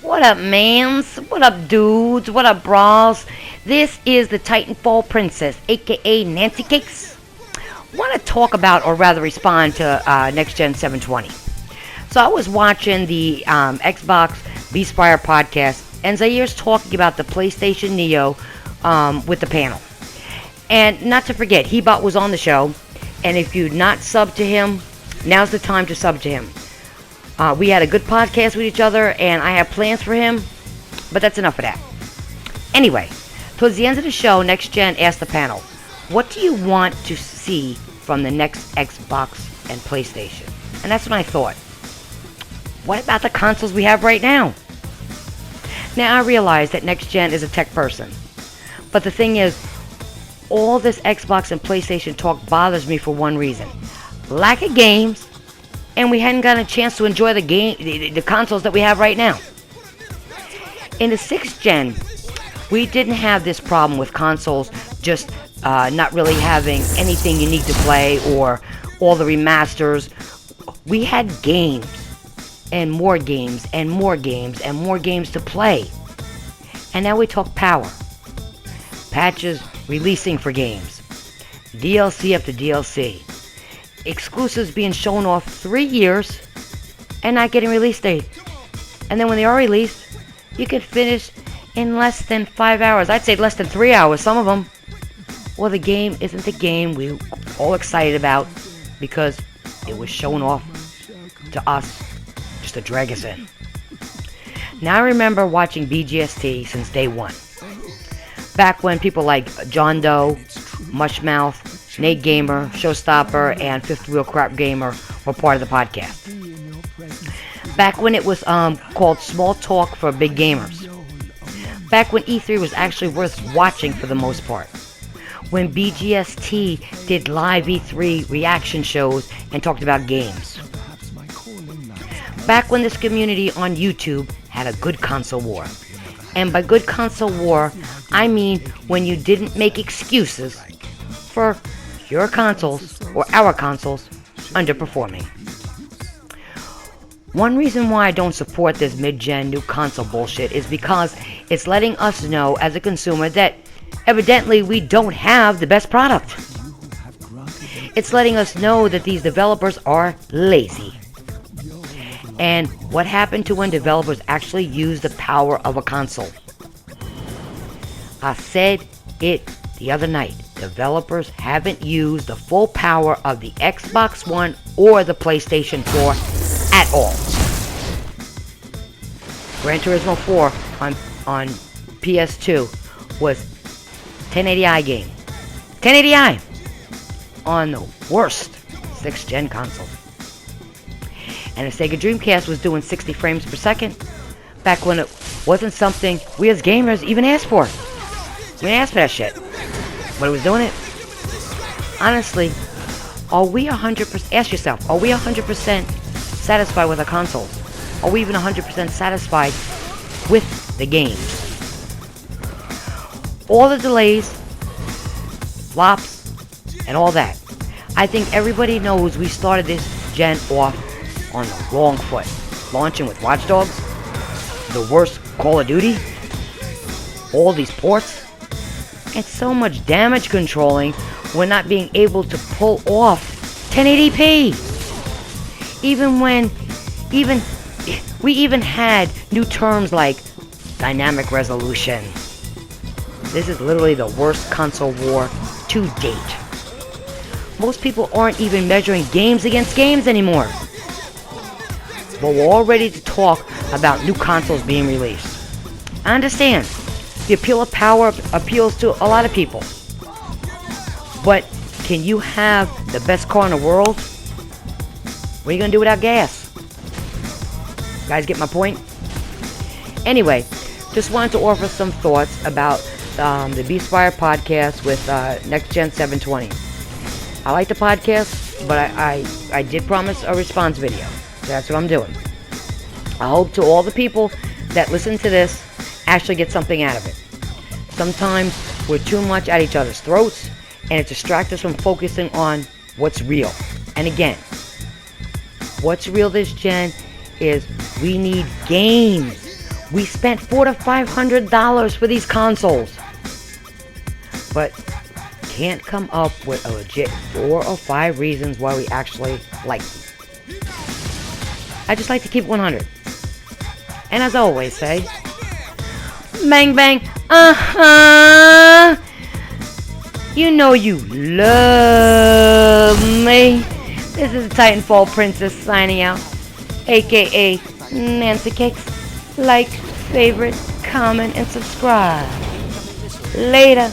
What up, mans? What up, dudes? What up, bras? This is the Titanfall Princess, aka Nancy Cakes. Want to talk about, or rather respond to NXTGEN720. So I was watching the Xbox Beastfire podcast, and Zair's talking about the PlayStation Neo with the panel. And not to forget, Hebot was on the show, and if you'd not subbed to him, now's the time to sub to him. We had a good podcast with each other, and I have plans for him, but that's enough of that. Anyway, towards the end of the show, Next Gen asked the panel, what do you want to see from the next Xbox and PlayStation? And that's when I thought, what about the consoles we have right now? Now I realize that Next Gen is a tech person, but the thing is, all this Xbox and PlayStation talk bothers me for one reason. Lack of games, and we hadn't gotten a chance to enjoy the consoles that we have right now. In the 6th gen, we didn't have this problem with consoles just not really having anything unique to play or all the remasters. We had games, and more games, and more games, and more games to play. And now we talk power. Patches releasing for games. DLC after DLC. Exclusives being shown off 3 years and not getting release date. And then when they are released, you can finish in less than 5 hours. I'd say less than 3 hours, some of them. Well, the game isn't the game we were all excited about because it was shown off to us just to drag us in. Now I remember watching BGST since day one. Back when people like John Doe, Mushmouth, Nate Gamer, Showstopper, and Fifth Wheel Crap Gamer were part of the podcast. Back when it was called Small Talk for Big Gamers. Back when E3 was actually worth watching for the most part. When BGST did live E3 reaction shows and talked about games. Back when this community on YouTube had a good console war. And by good console war, I mean when you didn't make excuses for your consoles, or our consoles, underperforming. One reason why I don't support this mid-gen new console bullshit is because it's letting us know as a consumer that evidently we don't have the best product. It's letting us know that these developers are lazy. And what happened to when developers actually use the power of a console? I said it the other night. Developers haven't used the full power of the Xbox One or the PlayStation 4 at all. Gran Turismo 4 on PS2 was 1080i game. 1080i on the worst 6th gen console. And the Sega Dreamcast was doing 60 frames per second back when it wasn't something we as gamers even asked for. We didn't ask for that shit. But it was doing it. Honestly, are we 100%, ask yourself, are we 100% satisfied with our consoles? Are we even 100% satisfied with the games? All the delays, flops, and all that. I think everybody knows we started this gen off on the wrong foot. Launching with Watch Dogs, the worst Call of Duty, all these ports. It's so much damage controlling when not being able to pull off 1080p. We even had new terms like dynamic resolution. This is literally the worst console war to date. Most people aren't even measuring games against games anymore. But we're all ready to talk about new consoles being released. I understand. The appeal of power appeals to a lot of people. But can you have the best car in the world? What are you going to do without gas? Guys get my point? Anyway, just wanted to offer some thoughts about the Beastfire podcast with NXTGEN720. I like the podcast, but I did promise a response video. So that's what I'm doing. I hope to all the people that listen to this actually get something out of it. Sometimes we're too much at each other's throats, and it distracts us from focusing on what's real. And again, what's real this gen is we need games. We spent $400 to $500 for these consoles, but can't come up with a legit 4 or 5 reasons why we actually like them. I just like to keep 100. And as I always say, bang bang, you know you love me. This is the Titanfall Princess signing out, aka Nancy Cakes. Like, favorite, comment, and subscribe. Later.